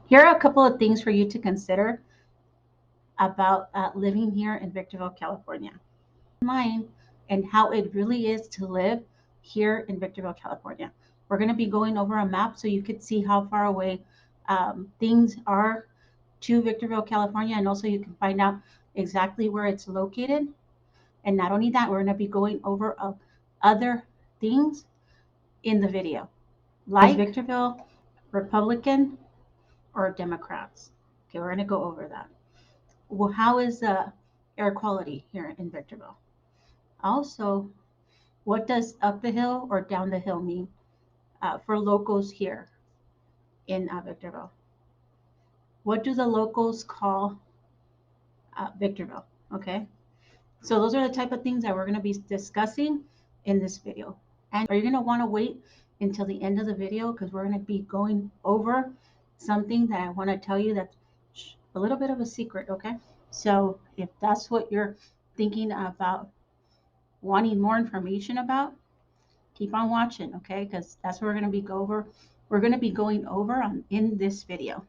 Here are a couple of things for you to consider about living here in Victorville, California. Mind and how it really is to live here in Victorville, California. We're going to be going over a map so you could see how far away things are to Victorville, California, and also you can find out exactly where it's located. And not only that, we're going to be going over other things in the video, like is Victorville Republican or Democrats? Okay, we're going to go over that. Well, how is the air quality here in Victorville? Also, what does up the hill or down the hill mean for locals here in Victorville? What do the locals call Victorville? Okay, so those are the type of things that we're going to be discussing in this video. And are you going to want to wait until the end of the video because we're going to be going over something that I want to tell you that's a little bit of a secret, okay? So if that's what you're thinking about wanting more information about, keep on watching, okay? Because that's what we're going to be we're going to be going over in this video.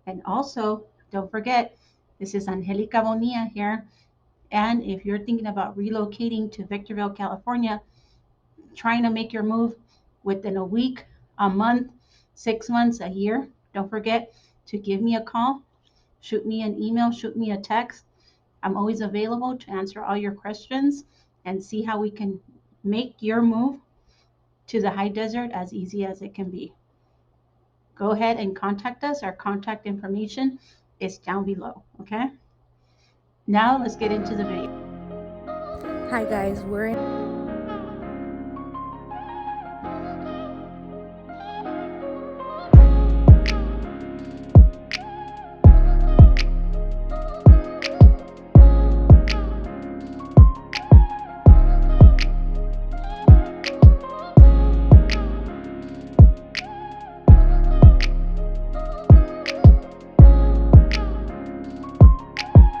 And also, don't forget, this is Angelica Bonilla here. And if you're thinking about relocating to Victorville, California, trying to make your move within a week, a month, 6 months, a year, don't forget to give me a call, shoot me an email, shoot me a text. I'm always available to answer all your questions and see how we can make your move to the high desert as easy as it can be. Go ahead and contact us. Our contact information is down below, okay? Now let's get into the video. Hi guys, we're in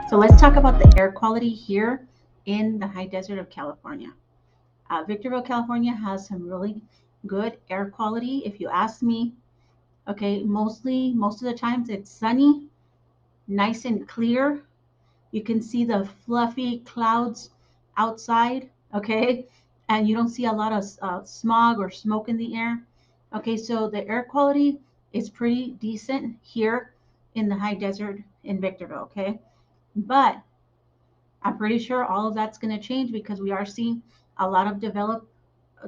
So let's talk about the air quality here in the high desert of California. Victorville, California has some really good air quality. If you ask me, okay, most of the times it's sunny, nice and clear. You can see the fluffy clouds outside, okay, and you don't see a lot of smog or smoke in the air. Okay, so the air quality is pretty decent here in the high desert in Victorville, okay, but I'm pretty sure all of that's going to change because we are seeing a lot of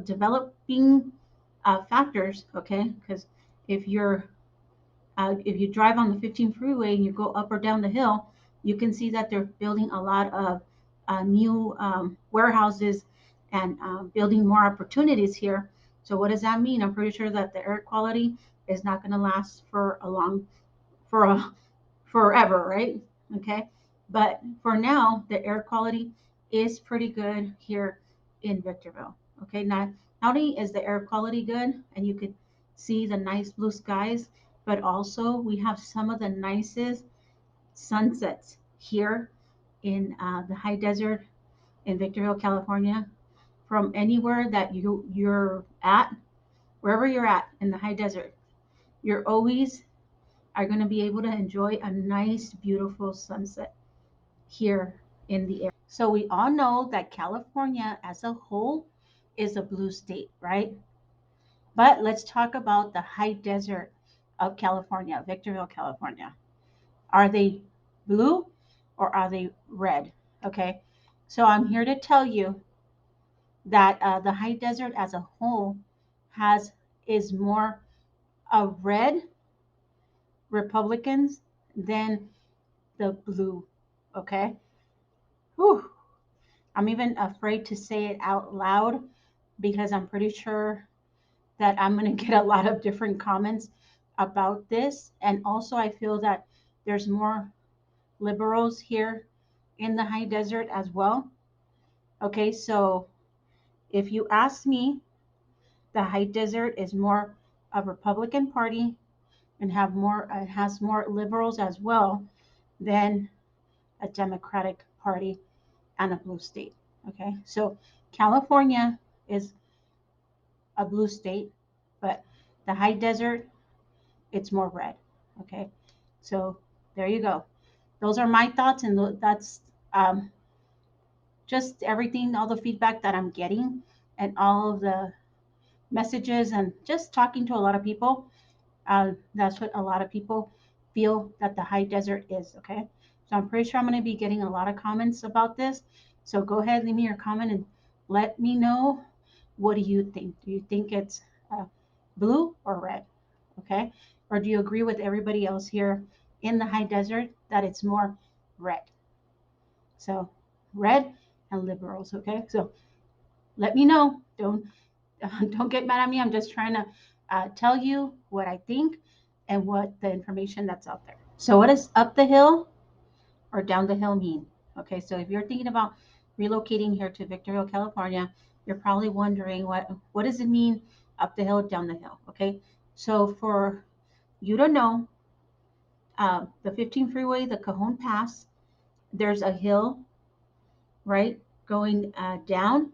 developing factors, okay, because if you're if you drive on the 15 freeway and you go up or down the hill, you can see that they're building a lot of new warehouses and building more opportunities here. So what does that mean? I'm pretty sure that the air quality is not going to last for for a, forever, right? Okay. But for now, the air quality is pretty good here in Victorville. Okay. Not only is the air quality good and you could see the nice blue skies, but also we have some of the nicest sunsets here in the high desert in Victorville, California. From anywhere that you're at, wherever you're at in the high desert, you're always are going to be able to enjoy a nice, beautiful sunset here in the area. So we all know that California as a whole is a blue state, right? But let's talk about the high desert of California, Victorville, California. Are they blue or are they red? Okay. So I'm here to tell you that the high desert as a whole has is more of red Republicans than the blue. Okay. Whew. I'm even afraid to say it out loud because I'm pretty sure that I'm going to get a lot of different comments about this. And also, I feel that there's more liberals here in the high desert as well. Okay, so if you ask me, the high desert is more a Republican Party and has more liberals as well than a Democratic Party and a blue state. Okay, so California is a blue state, but the high desert, it's more red. Okay, So there you go. Those are my thoughts, and that's um, just everything, all the feedback that I'm getting, and all of the messages, and just talking to a lot of people. That's what a lot of people feel that the high desert is. Okay, so I'm pretty sure I'm going to be getting a lot of comments about this. So go ahead, leave me your comment and let me know, what do you think? Do you think it's blue or red? Okay, or do you agree with everybody else here in the high desert that it's more red? So red and liberals. Okay, so let me know. Don't get mad at me. I'm just trying to tell you what I think and what the information that's out there. So what does up the hill or down the hill mean? Okay, so if you're thinking about relocating here to Victorville, California, you're probably wondering, what does it mean, up the hill, down the hill? Okay, so for you to know, the 15 freeway, the Cajon Pass, there's a hill, right, going down.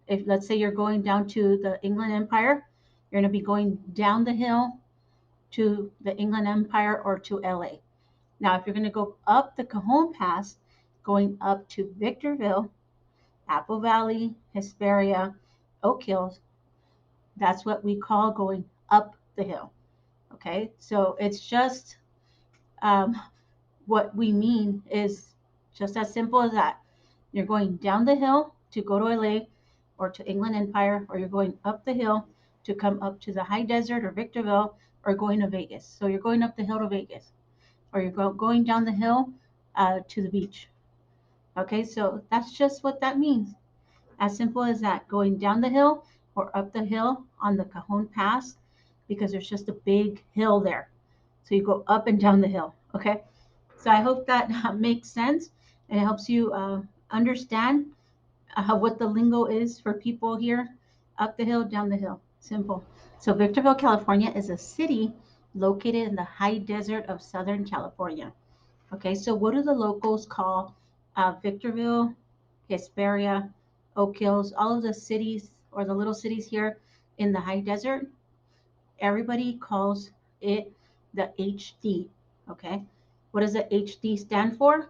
If let's say you're going down to the Inland Empire, you're going to be going down the hill to the Inland Empire or to LA. Now, if you're going to go up the Cajon Pass, going up to Victorville, Apple Valley, Hesperia, Oak Hills, that's what we call going up the hill. Okay, so it's just um, what we mean is just as simple as that. You're going down the hill to go to LA or to Inland Empire, or you're going up the hill to come up to the high desert or Victorville, or going to Vegas. So you're going up the hill to Vegas, or you're going down the hill to the beach. Okay, so that's just what that means. As simple as that, going down the hill or up the hill on the Cajon Pass, because there's just a big hill there. So you go up and down the hill. Okay, so I hope that makes sense and it helps you understand what the lingo is for people here. Up the hill, down the hill. Simple. So Victorville, California is a city located in the high desert of Southern California. Okay, so what do the locals call Victorville, Hesperia, Oak Hills, all of the cities or the little cities here in the high desert? Everybody calls it the HD. Okay, what does the HD stand for?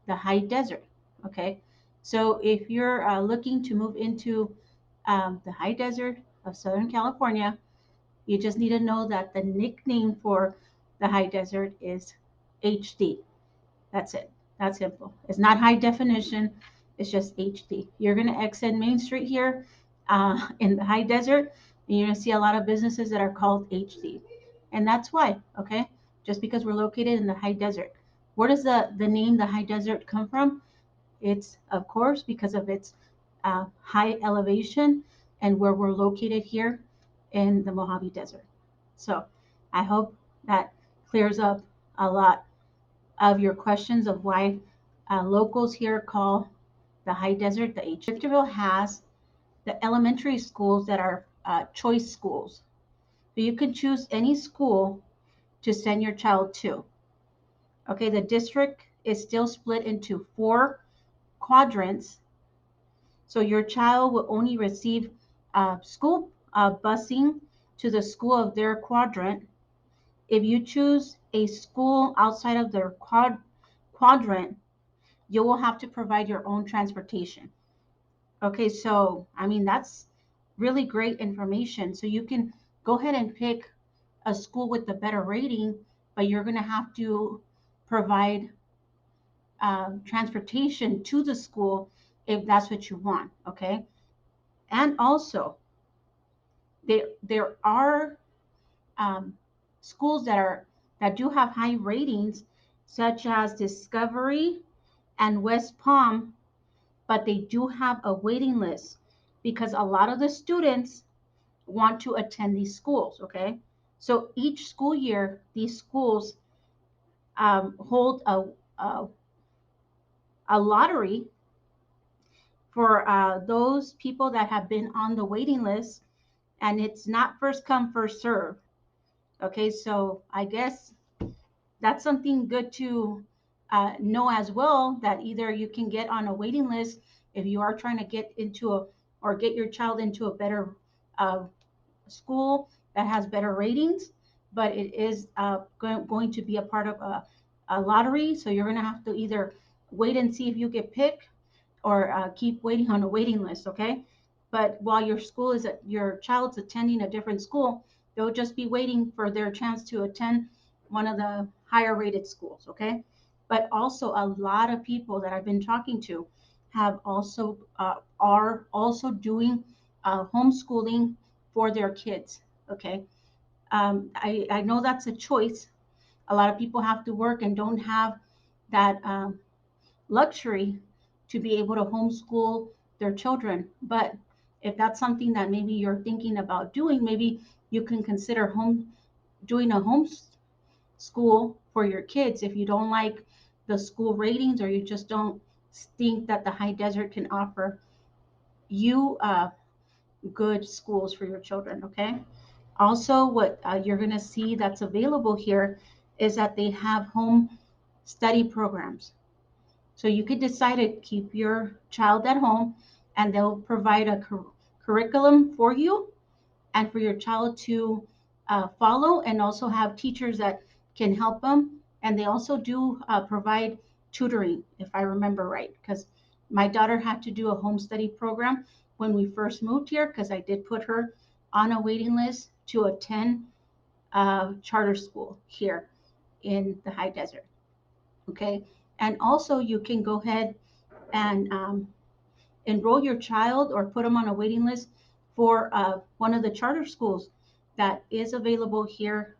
The high desert. Okay, so if you're looking to move into the high desert of Southern California, you just need to know that the nickname for the high desert is HD. That's it. That's simple. It's not high definition. It's just HD. You're going to exit Main Street here in the high desert, and you're going to see a lot of businesses that are called HD. And that's why, okay? Just because we're located in the high desert. Where does the name the high desert come from? It's, of course, because of its high elevation and where we're located here in the Mojave Desert. So I hope that clears up a lot of your questions of why locals here call the high desert the H. Victorville has the elementary schools that are choice schools. So you can choose any school to send your child to. Okay, the district is still split into 4 quadrants. So your child will only receive school busing to the school of their quadrant. If you choose a school outside of their quadrant, you will have to provide your own transportation. Okay, so I mean, that's really great information. So you can go ahead and pick a school with a better rating, but you're going to have to provide transportation to the school if that's what you want. Okay, and also there are um, schools that do have high ratings, such as Discovery and West Palm, but they do have a waiting list because a lot of the students want to attend these schools. Okay, so each school year, these schools hold a, a lottery for those people that have been on the waiting list, and it's not first come, first serve. Okay, so I guess that's something good to know as well, that either you can get on a waiting list if you are trying to get into a get your child into a better uh, school that has better ratings, but it is going to be a part of a lottery. So you're going to have to either wait and see if you get picked or keep waiting on a waiting list, okay? But while your child's attending a different school, they'll just be waiting for their chance to attend one of the higher rated schools, okay? But also a lot of people that I've been talking to have also are also doing homeschooling for their kids, okay? I know that's a choice. A lot of people have to work and don't have that luxury to be able to homeschool their children. But if that's something that maybe you're thinking about doing, maybe you can consider doing a homeschool for your kids if you don't like the school ratings or you just don't think that the high desert can offer you good schools for your children. Okay. Also, what you're going to see that's available here is that they have home study programs. So you could decide to keep your child at home and they'll provide a curriculum for you and for your child to follow, and also have teachers that can help them. And they also do provide tutoring, if I remember right, because my daughter had to do a home study program when we first moved here because I did put her on a waiting list to attend charter school here in the high desert. Okay. And also, you can go ahead and enroll your child or put them on a waiting list for one of the charter schools that is available here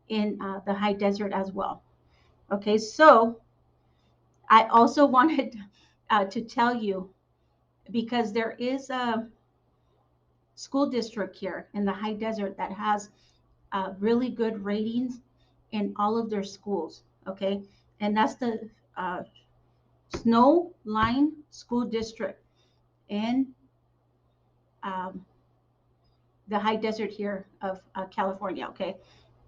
in the high desert as well. Okay, so I also wanted to tell you, because there is a school district here in the high desert that has really good ratings in all of their schools. Okay, and that's the Snow Line School District in um, the high desert here of California. Okay,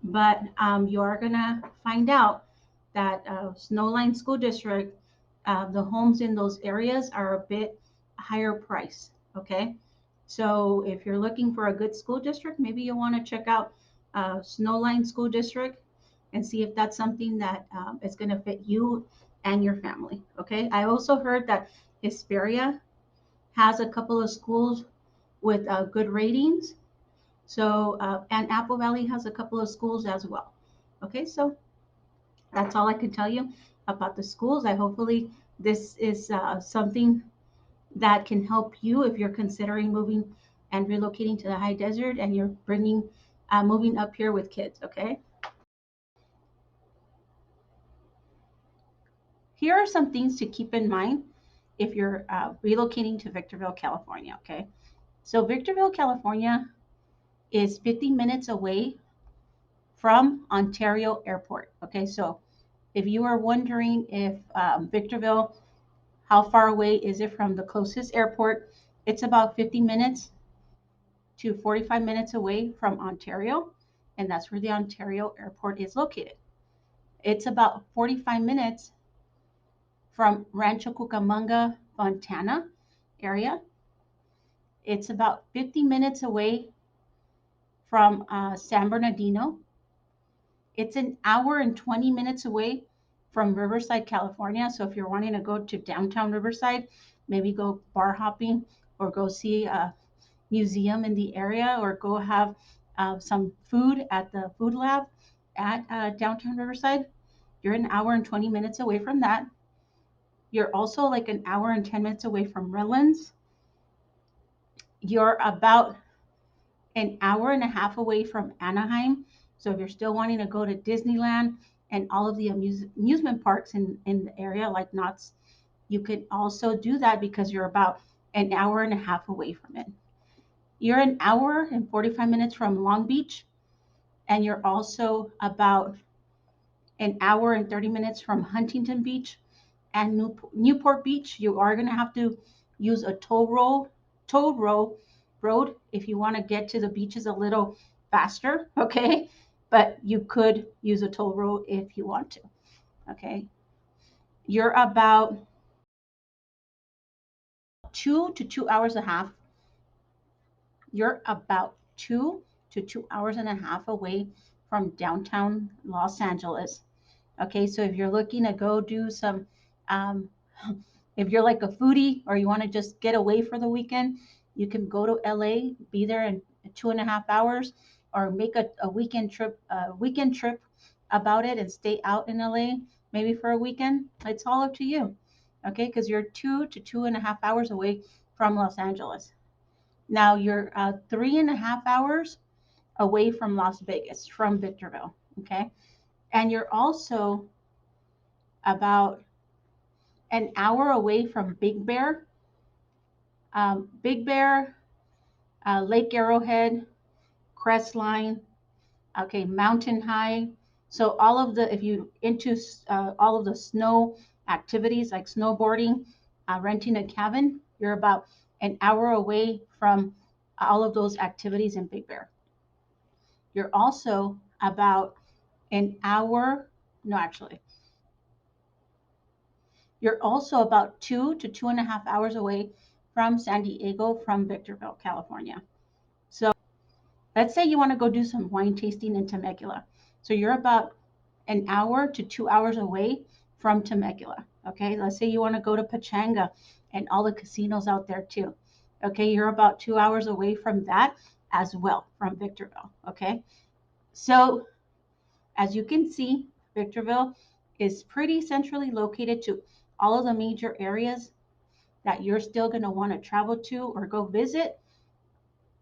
but you are gonna find out that Snowline School District, the homes in those areas are a bit higher price. Okay, so if you're looking for a good school district, maybe you want to check out Snowline School District and see if that's something that is going to fit you and your family. Okay, I also heard that Hesperia has a couple of schools with good ratings. So, and Apple Valley has a couple of schools as well. Okay, so that's all I can tell you about the schools. I hopefully this is something that can help you if you're considering moving and relocating to the high desert and you're moving up here with kids. Okay, here are some things to keep in mind if you're relocating to Victorville, California. Okay, so Victorville, California is 50 minutes away from Ontario Airport. Okay, so if you are wondering if Victorville, how far away is it from the closest airport? It's about 50 minutes to 45 minutes away from Ontario, and that's where the Ontario Airport is located. It's about 45 minutes from Rancho Cucamanga, Montana area. It's about 50 minutes away from San Bernardino. It's an hour and 20 minutes away from Riverside, California. So if you're wanting to go to downtown Riverside, maybe go bar hopping or go see a museum in the area or go have some food at the food lab at downtown Riverside, you're an hour and 20 minutes away from that. You're also like an hour and 10 minutes away from Redlands. You're about an hour and a half away from Anaheim. So if you're still wanting to go to Disneyland and all of the amusement parks in the area, like Knott's, you could also do that because you're about an hour and a half away from it. You're an hour and 45 minutes from Long Beach, and you're also about an hour and 30 minutes from Huntington Beach and Newport Beach. You are going to have to use a toll road if you want to get to the beaches a little faster, okay? But you could use a toll road if you want to, okay? You're about 2 to 2 hours and a half. You're about 2 to 2 hours and a half away from downtown Los Angeles. Okay, so if you're looking to go do some, um, if you're like a foodie or you want to just get away for the weekend, you can go to LA, be there in 2.5 hours, or make a weekend trip about it and stay out in LA maybe for a weekend. It's all up to you. Okay, because you're 2 to 2.5 hours away from Los Angeles. Now you're 3.5 hours away from Las Vegas, from Victorville. Okay, and you're also about an hour away from Big Bear, Lake Arrowhead, Crestline, okay, Mountain High. So all of the, if you into all of the snow activities like snowboarding, renting a cabin, you're about an hour away from all of those activities in Big Bear. You're also about an hour, no, actually, you're also about 2 to 2.5 hours away from San Diego, from Victorville, California. So let's say you want to go do some wine tasting in Temecula. So you're about an hour to 2 hours away from Temecula. Okay, let's say you want to go to Pachanga and all the casinos out there too. Okay, you're about 2 hours away from that as well, from Victorville. Okay, so as you can see, Victorville is pretty centrally located to all of the major areas that you're still going to want to travel to or go visit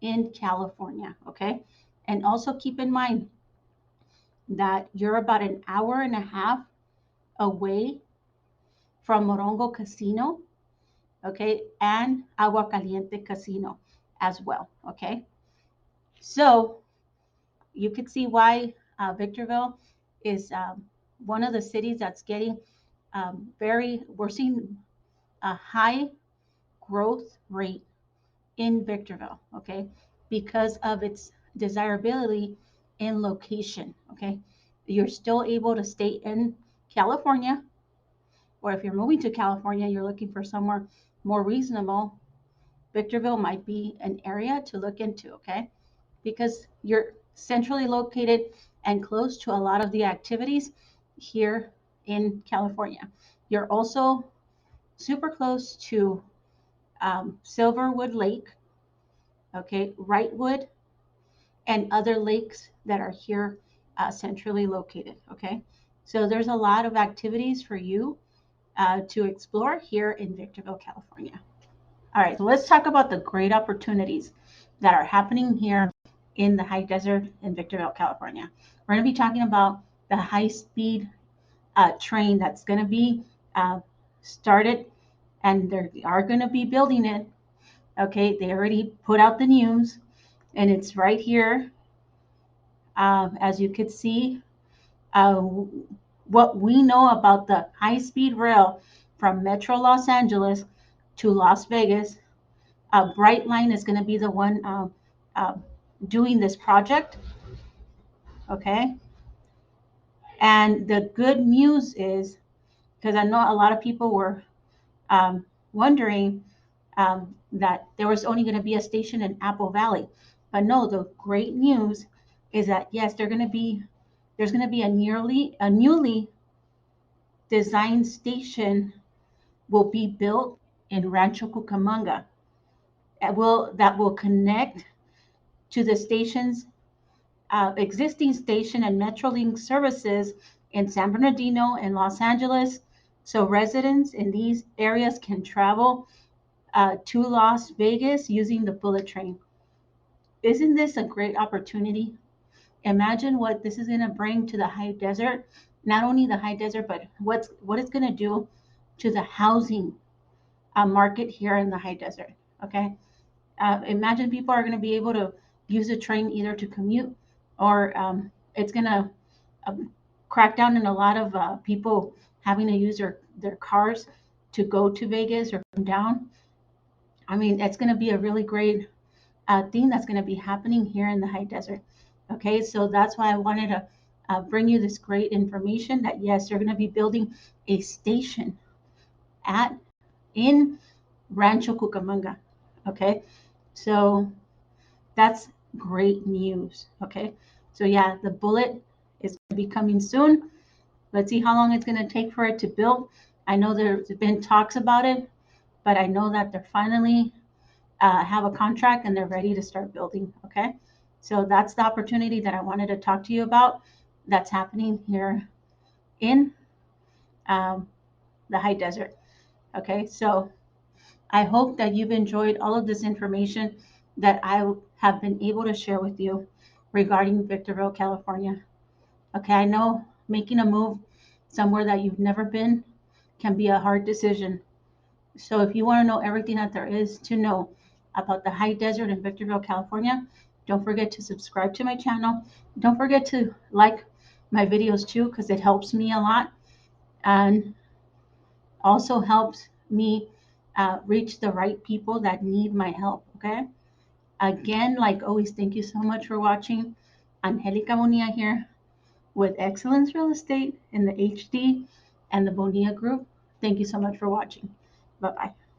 in California. Okay, and also keep in mind that you're about an hour and a half away from Morongo Casino, okay, and Agua Caliente Casino as well, okay. So you could see why Victorville is one of the cities that's getting we're seeing a high growth rate in Victorville, okay, because of its desirability in location, okay. You're still able to stay in California, or if you're moving to California, you're looking for somewhere more reasonable, Victorville might be an area to look into, okay? Because you're centrally located and close to a lot of the activities here in California. You're also super close to Silverwood Lake, okay, Wrightwood, and other lakes that are here centrally located, okay? So there's a lot of activities for you to explore here in Victorville, California. All right, so let's talk about the great opportunities that are happening here in the high desert in Victorville, California. We're going to be talking about the high speed train that's going to be uh, started, and they are going to be building it. Okay, they already put out the news, and it's right here. As you could see, uh, what we know about the high speed rail from Metro Los Angeles to Las Vegas. Brightline is going to be the one uh, doing this project. Okay. And the good news is, because I know a lot of people were wondering that there was only going to be a station in Apple Valley. But no, the great news is that yes, there's going to be a newly designed station will be built in Rancho Cucamanga. That will connect to the stations existing station and Metrolink services in San Bernardino and Los Angeles. So residents in these areas can travel to Las Vegas using the bullet train. Isn't this a great opportunity? Imagine what this is going to bring to the high desert. Not only the high desert, but what it's going to do to the housing market here in the high desert. Okay, imagine people are going to be able to use a train either to commute or it's going to uh, crack down on a lot of people having to use their cars to go to Vegas or come down. I mean, it's going to be a really great thing that's going to be happening here in the high desert. Okay, so that's why I wanted to bring you this great information that yes, they're going to be building a station at in Rancho Cucamonga. Okay, so that's great news. Okay, So yeah, the bullet is going to be coming soon. Let's see how long it's going to take for it to build. I know there's been talks about it, but I know that they're finally have a contract and they're ready to start building. Okay. So that's the opportunity that I wanted to talk to you about that's happening here in um, the high desert. Okay. So I hope that you've enjoyed all of this information that I have been able to share with you regarding Victorville, California. Okay. I know making a move somewhere that you've never been can be a hard decision. So if you want to know everything that there is to know about the high desert in Victorville, California, don't forget to subscribe to my channel. Don't forget to like my videos too, because it helps me a lot and also helps me reach the right people that need my help. Okay. Again, like always, thank you so much for watching. Angelica Bonilla here with Excellence Real Estate in the HD and the Bonilla Group. Thank you so much for watching. Bye bye.